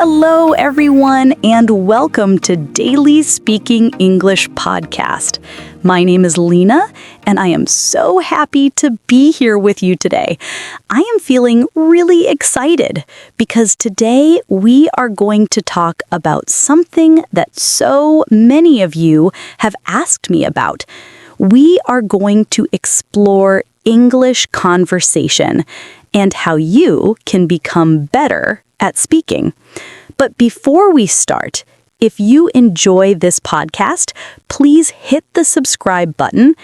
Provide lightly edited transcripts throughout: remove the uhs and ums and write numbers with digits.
Hello, everyone, and welcome to Daily Speaking English Podcast. My name is Lena, and I am so happy to be here with you today. I am feeling really excited because today we are going to talk about something that so many of you have asked me about. We are going to explore English conversation and how you can become better at speaking. But before we start, if you enjoy this podcast, please hit the subscribe button,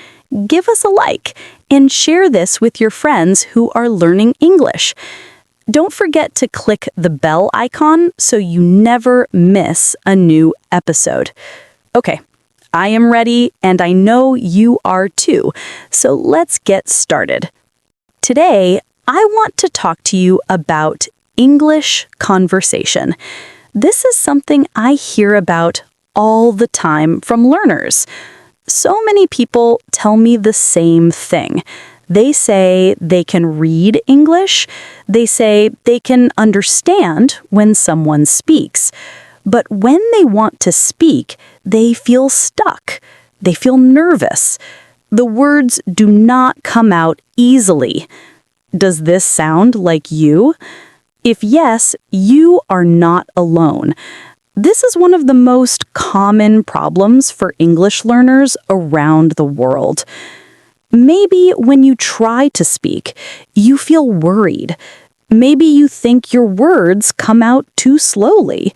give us a like, and share this with your friends who are learning English. Don't forget to click the bell icon so you never miss a new episode. Okay, I am ready, and I know you are too, so let's get started. Today, I want to talk to you about English conversation. This is something I hear about all the time from learners. So many people tell me the same thing. They say they can read English. They say they can understand when someone speaks. But when they want to speak, they feel stuck. They feel nervous. The words do not come out easily. Does this sound like you? If yes, you are not alone. This is one of the most common problems for English learners around the world. Maybe when you try to speak, you feel worried. Maybe you think your words come out too slowly.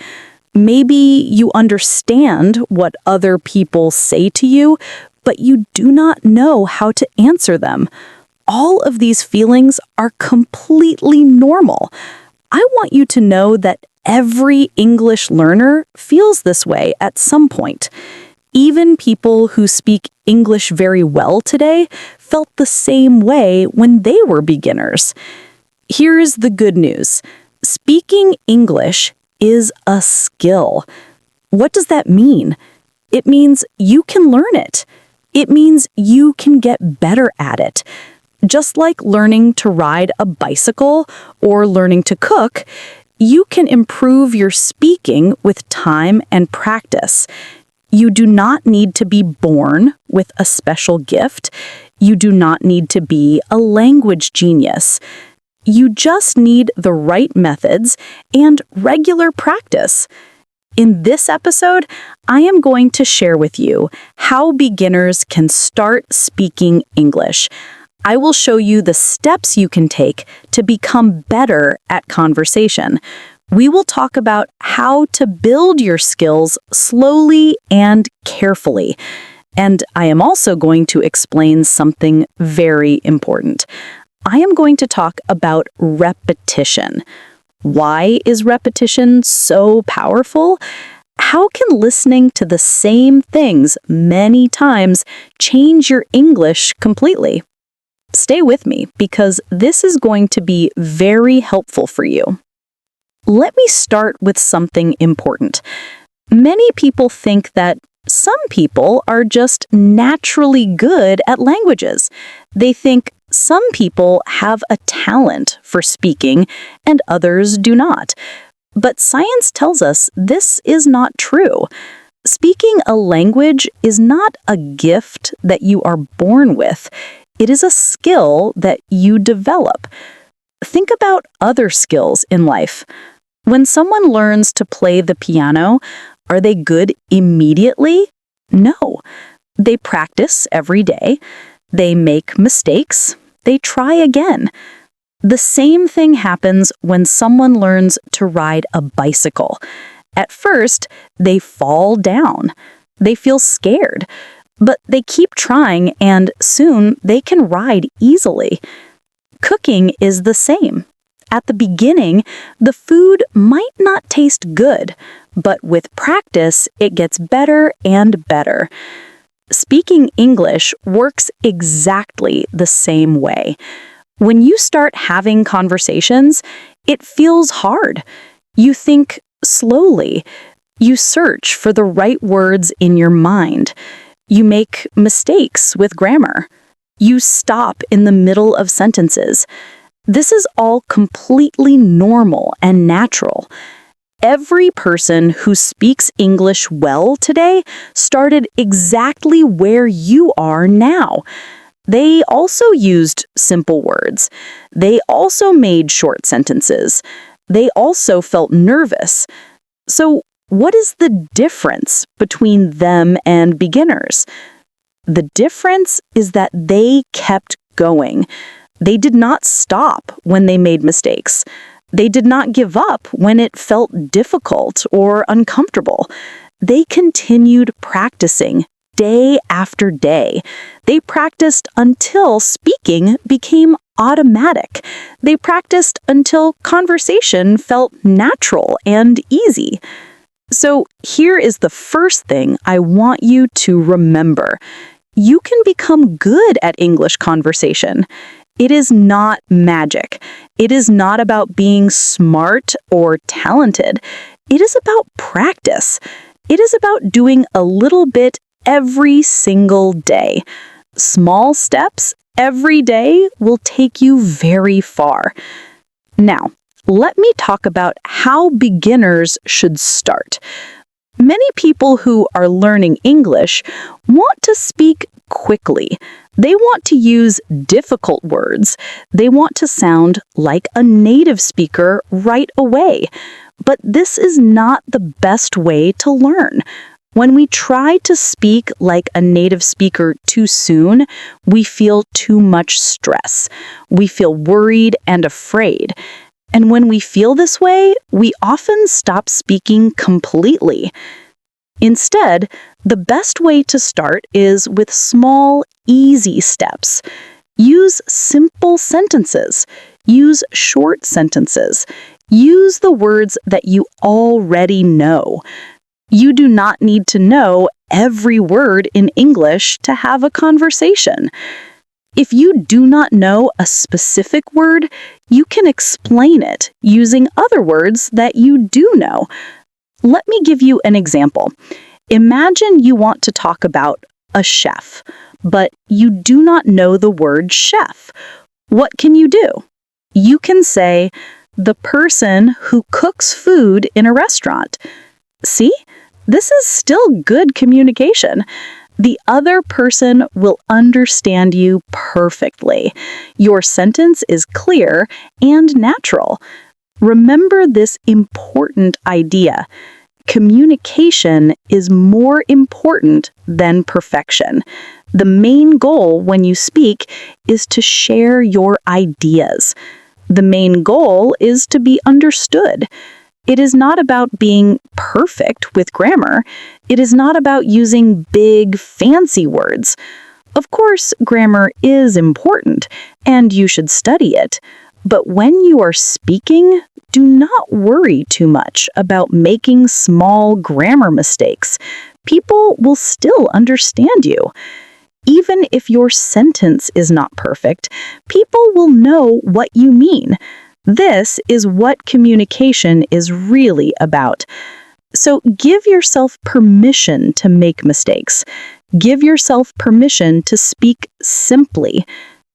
Maybe you understand what other people say to you, but you do not know how to answer them. All of these feelings are completely normal. I want you to know that every English learner feels this way at some point. Even people who speak English very well today felt the same way when they were beginners. Here's the good news. Speaking English is a skill. What does that mean? It means you can learn it. It means you can get better at it. Just like learning to ride a bicycle or learning to cook, you can improve your speaking with time and practice. You do not need to be born with a special gift. You do not need to be a language genius. You just need the right methods and regular practice. In this episode, I am going to share with you how beginners can start speaking English. I will show you the steps you can take to become better at conversation. We will talk about how to build your skills slowly and carefully. And I am also going to explain something very important. I am going to talk about repetition. Why is repetition so powerful? How can listening to the same things many times change your English completely? Stay with me because this is going to be very helpful for you. Let me start with something important. Many people think that some people are just naturally good at languages. They think some people have a talent for speaking and others do not. But science tells us this is not true. Speaking a language is not a gift that you are born with. It is a skill that you develop. Think about other skills in life. When someone learns to play the piano, are they good immediately? No. They practice every day. They make mistakes. They try again. The same thing happens when someone learns to ride a bicycle. At first, they fall down. They feel scared. But they keep trying and soon they can ride easily. Cooking is the same. At the beginning, the food might not taste good, but with practice, it gets better and better. Speaking English works exactly the same way. When you start having conversations, it feels hard. You think slowly. You search for the right words in your mind. You make mistakes with grammar. You stop in the middle of sentences. This is all completely normal and natural. Every person who speaks English well today started exactly where you are now. They also used simple words. They also made short sentences. They also felt nervous. So, what is the difference between them and beginners? The difference is that they kept going. They did not stop when they made mistakes. They did not give up when it felt difficult or uncomfortable. They continued practicing day after day. They practiced until speaking became automatic. They practiced until conversation felt natural and easy. So here is the first thing I want you to remember. You can become good at English conversation. It is not magic. It is not about being smart or talented. It is about practice. It is about doing a little bit every single day. Small steps every day will take you very far. Now, let me talk about how beginners should start. Many people who are learning English want to speak quickly. They want to use difficult words. They want to sound like a native speaker right away. But this is not the best way to learn. When we try to speak like a native speaker too soon, we feel too much stress. We feel worried and afraid. And when we feel this way, we often stop speaking completely. Instead, the best way to start is with small, easy steps. Use simple sentences. Use short sentences. Use the words that you already know. You do not need to know every word in English to have a conversation. If you do not know a specific word, you can explain it using other words that you do know. Let me give you an example. Imagine you want to talk about a chef, but you do not know the word chef. What can you do? You can say, the person who cooks food in a restaurant. See? This is still good communication. The other person will understand you perfectly. Your sentence is clear and natural. Remember this important idea. Communication is more important than perfection. The main goal when you speak is to share your ideas. The main goal is to be understood. It is not about being perfect with grammar. It is not about using big, fancy words. Of course, grammar is important, and you should study it. But when you are speaking, do not worry too much about making small grammar mistakes. People will still understand you. Even if your sentence is not perfect, people will know what you mean. This is what communication is really about. So give yourself permission to make mistakes. Give yourself permission to speak simply.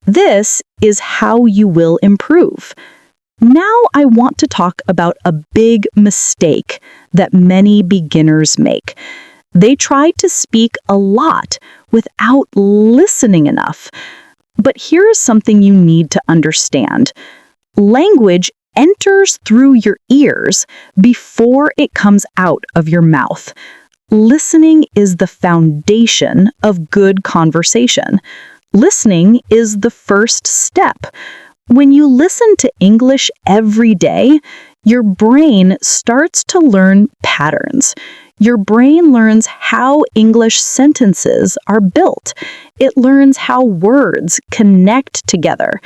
This is how you will improve. Now I want to talk about a big mistake that many beginners make. They try to speak a lot without listening enough. But here is something you need to understand. Language enters through your ears before it comes out of your mouth. Listening is the foundation of good conversation. Listening is the first step. When you listen to English every day, your brain starts to learn patterns. Your brain learns how English sentences are built. It learns how words connect together.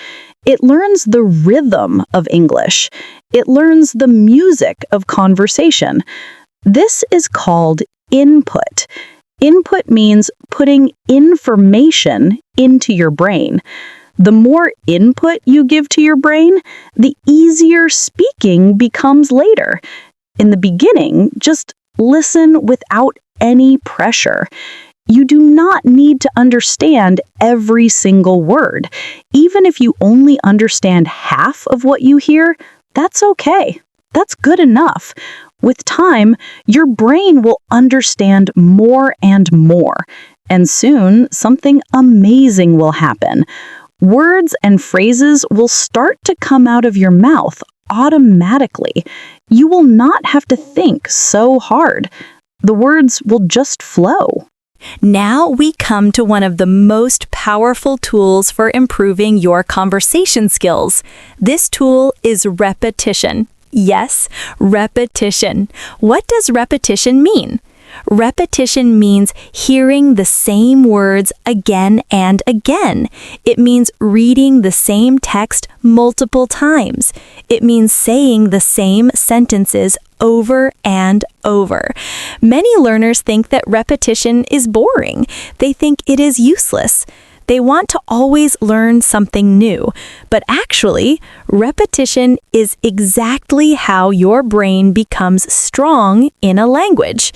It learns the rhythm of English. It learns the music of conversation. This is called input. Input means putting information into your brain. The more input you give to your brain, the easier speaking becomes later. In the beginning, just listen without any pressure. You do not need to understand every single word. Even if you only understand half of what you hear, that's okay. That's good enough. With time, your brain will understand more and more, and soon something amazing will happen. Words and phrases will start to come out of your mouth automatically. You will not have to think so hard. The words will just flow. Now we come to one of the most powerful tools for improving your conversation skills. This tool is repetition. Yes, repetition. What does repetition mean? Repetition means hearing the same words again and again. It means reading the same text multiple times. It means saying the same sentences over and over. Many learners think that repetition is boring. They think it is useless. They want to always learn something new. But actually, repetition is exactly how your brain becomes strong in a language.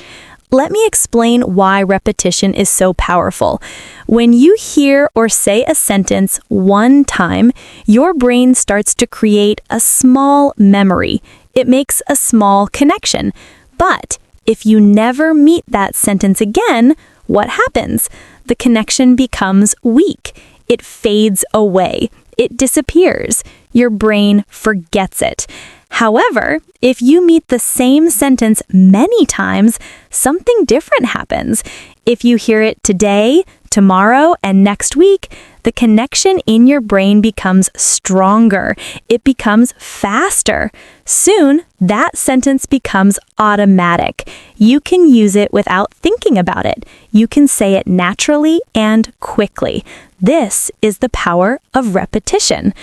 Let me explain why repetition is so powerful. When you hear or say a sentence one time, your brain starts to create a small memory. It makes a small connection. But if you never meet that sentence again, what happens? The connection becomes weak. It fades away. It disappears. Your brain forgets it. However, if you meet the same sentence many times, something different happens. If you hear it today, tomorrow, and next week, the connection in your brain becomes stronger. It becomes faster. Soon, that sentence becomes automatic. You can use it without thinking about it. You can say it naturally and quickly. This is the power of repetition.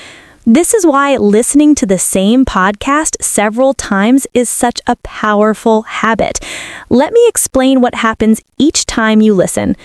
This is why listening to the same podcast several times is such a powerful habit. Let me explain what happens each time you listen.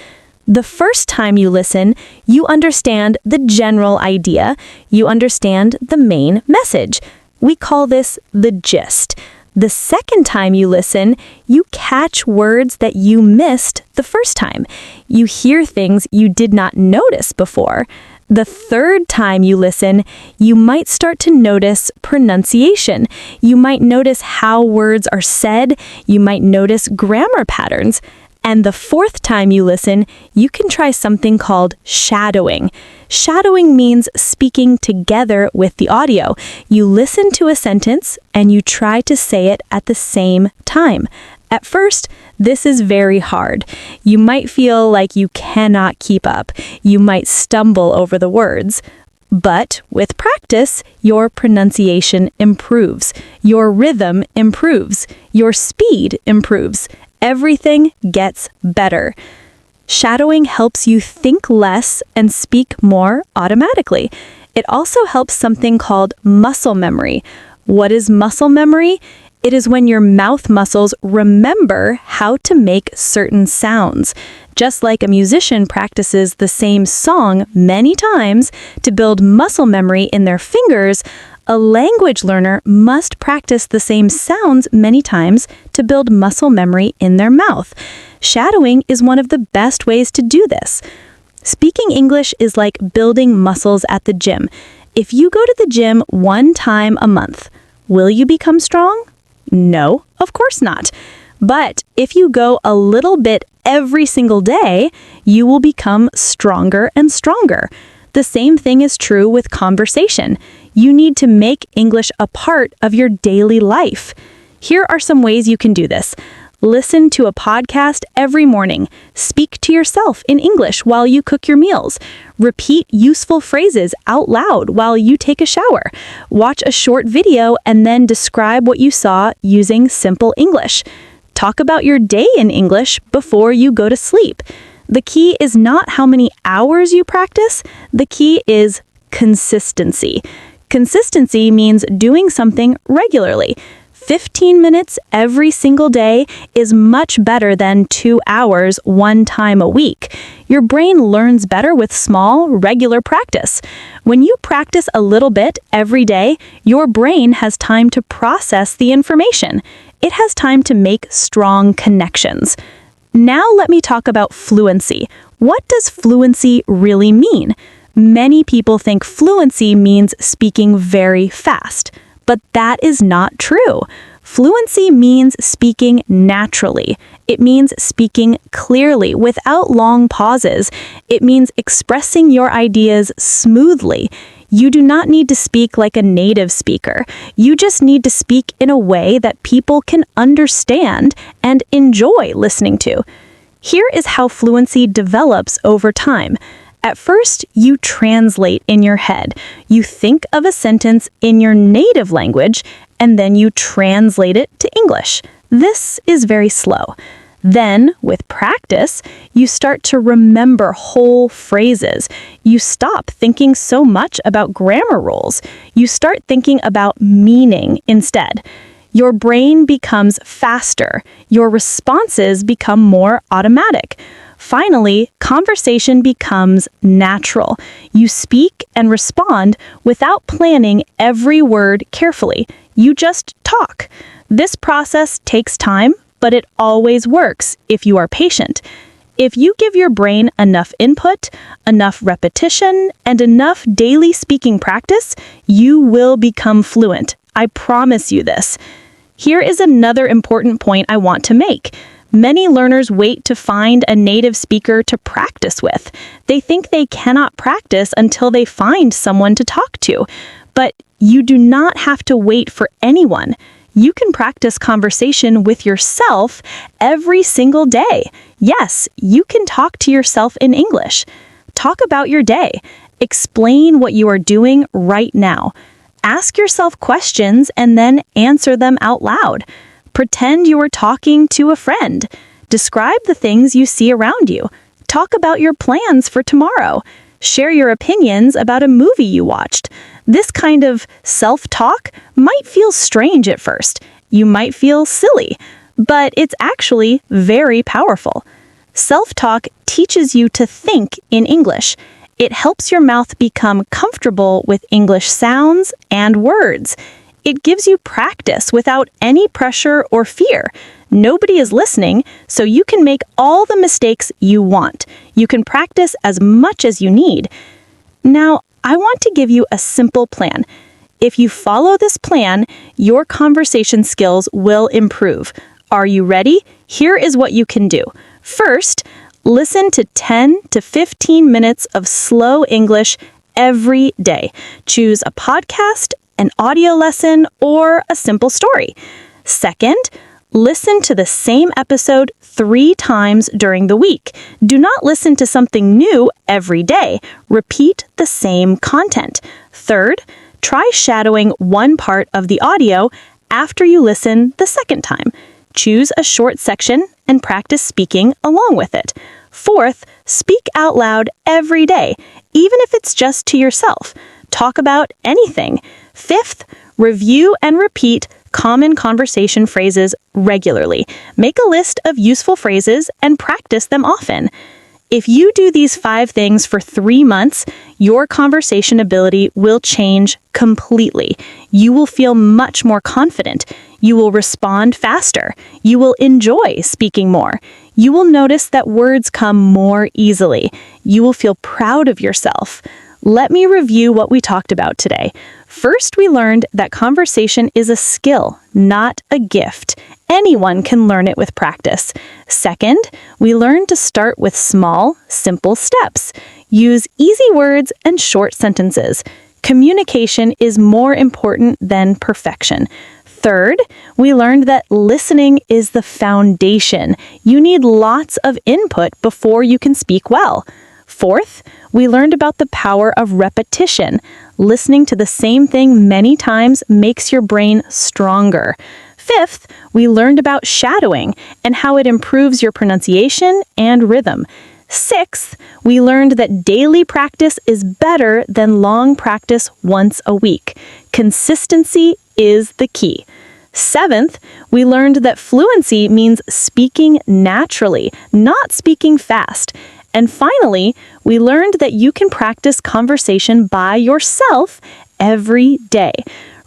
The first time you listen, you understand the general idea. You understand the main message. We call this the gist. The second time you listen, you catch words that you missed the first time. You hear things you did not notice before. The third time you listen, you might start to notice pronunciation. You might notice how words are said. You might notice grammar patterns. And the fourth time you listen, you can try something called shadowing. Shadowing means speaking together with the audio. You listen to a sentence and you try to say it at the same time. At first, this is very hard. You might feel like you cannot keep up. You might stumble over the words. But with practice, your pronunciation improves. Your rhythm improves. Your speed improves. Everything gets better. Shadowing helps you think less and speak more automatically. It also helps something called muscle memory. What is muscle memory? It is when your mouth muscles remember how to make certain sounds. Just like a musician practices the same song many times to build muscle memory in their fingers, a language learner must practice the same sounds many times to build muscle memory in their mouth. Shadowing is one of the best ways to do this. Speaking English is like building muscles at the gym. If you go to the gym one time a month, will you become strong? No, of course not. But if you go a little bit every single day, you will become stronger and stronger. The same thing is true with conversation. You need to make English a part of your daily life. Here are some ways you can do this. Listen to a podcast every morning. Speak to yourself in English while you cook your meals. Repeat useful phrases out loud while you take a shower. Watch a short video and then describe what you saw using simple English. Talk about your day in English before you go to sleep. The key is not how many hours you practice. The key is consistency. Consistency means doing something regularly. 15 minutes every single day is much better than 2 hours one time a week. Your brain learns better with small, regular practice. When you practice a little bit every day, your brain has time to process the information. It has time to make strong connections. Now let me talk about fluency. What does fluency really mean? Many people think fluency means speaking very fast. But that is not true. Fluency means speaking naturally. It means speaking clearly without long pauses. It means expressing your ideas smoothly. You do not need to speak like a native speaker. You just need to speak in a way that people can understand and enjoy listening to. Here is how fluency develops over time. At first, you translate in your head. You think of a sentence in your native language, and then you translate it to English. This is very slow. Then, with practice, you start to remember whole phrases. You stop thinking so much about grammar rules. You start thinking about meaning instead. Your brain becomes faster. Your responses become more automatic. Finally, conversation becomes natural. You speak and respond without planning every word carefully. You just talk. This process takes time, but it always works if you are patient. If you give your brain enough input, enough repetition, and enough daily speaking practice, you will become fluent. I promise you this. Here is another important point I want to make. Many learners wait to find a native speaker to practice with. They think they cannot practice until they find someone to talk to. But you do not have to wait for anyone. You can practice conversation with yourself every single day. Yes, you can talk to yourself in English. Talk about your day. Explain what you are doing right now. Ask yourself questions and then answer them out loud. Pretend you are talking to a friend. Describe the things you see around you. Talk about your plans for tomorrow. Share your opinions about a movie you watched. This kind of self-talk might feel strange at first. You might feel silly, but it's actually very powerful. Self-talk teaches you to think in English. It helps your mouth become comfortable with English sounds and words. It gives you practice without any pressure or fear. Nobody is listening, so you can make all the mistakes you want. You can practice as much as you need. Now, I want to give you a simple plan. If you follow this plan, your conversation skills will improve. Are you ready? Here is what you can do. First, listen to 10 to 15 minutes of slow English every day. Choose a podcast, an audio lesson, or a simple story. Second, listen to the same episode 3 times during the week. Do not listen to something new every day. Repeat the same content. Third, try shadowing one part of the audio after you listen the second time. Choose a short section and practice speaking along with it. Fourth, speak out loud every day, even if it's just to yourself. Talk about anything. Fifth, review and repeat common conversation phrases regularly. Make a list of useful phrases and practice them often. If you do these 5 things for 3 months, your conversation ability will change completely. You will feel much more confident. You will respond faster. You will enjoy speaking more. You will notice that words come more easily. You will feel proud of yourself. Let me review what we talked about today. First, we learned that conversation is a skill, not a gift. Anyone can learn it with practice. Second, we learned to start with small, simple steps. Use easy words and short sentences. Communication is more important than perfection. Third, we learned that listening is the foundation. You need lots of input before you can speak well. Fourth, we learned about the power of repetition. Listening to the same thing many times makes your brain stronger. Fifth, we learned about shadowing and how it improves your pronunciation and rhythm. Sixth, we learned that daily practice is better than long practice once a week. Consistency is the key. Seventh, we learned that fluency means speaking naturally, not speaking fast. And finally, we learned that you can practice conversation by yourself every day.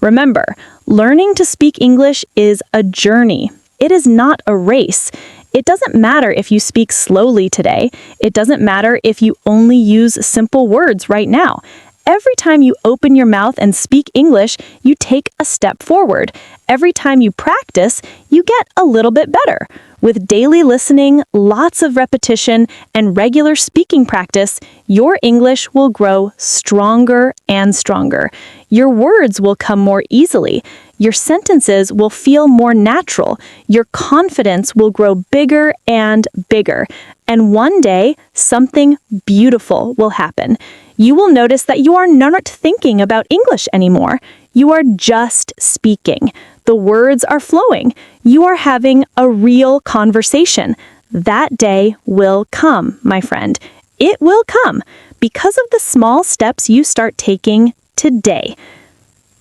Remember, learning to speak English is a journey. It is not a race. It doesn't matter if you speak slowly today. It doesn't matter if you only use simple words right now. Every time you open your mouth and speak English, you take a step forward. Every time you practice, you get a little bit better. With daily listening, lots of repetition, and regular speaking practice, your English will grow stronger and stronger. Your words will come more easily. Your sentences will feel more natural. Your confidence will grow bigger and bigger. And one day, something beautiful will happen. You will notice that you are not thinking about English anymore. You are just speaking. The words are flowing. You are having a real conversation. That day will come, my friend. It will come because of the small steps you start taking today.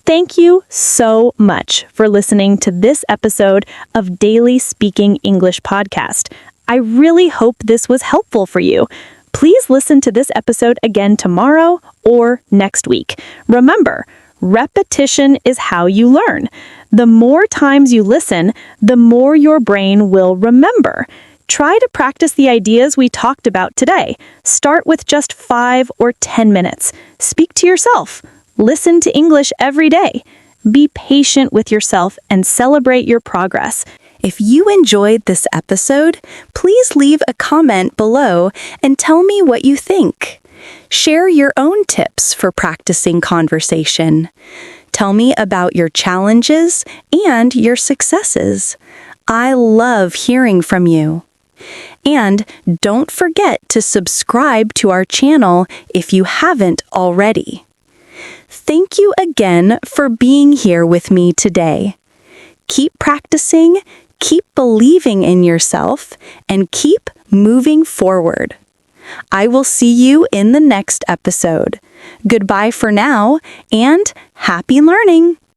Thank you so much for listening to this episode of Daily Speaking English Podcast. I really hope this was helpful for you. Please listen to this episode again tomorrow or next week. Remember, repetition is how you learn. The more times you listen, the more your brain will remember. Try to practice the ideas we talked about today. Start with just 5 or 10 minutes. Speak to yourself. Listen to English every day. Be patient with yourself and celebrate your progress. If you enjoyed this episode, please leave a comment below and tell me what you think. Share your own tips for practicing conversation. Tell me about your challenges and your successes. I love hearing from you. And don't forget to subscribe to our channel if you haven't already. Thank you again for being here with me today. Keep practicing, keep believing in yourself, and keep moving forward. I will see you in the next episode. Goodbye for now, and happy learning!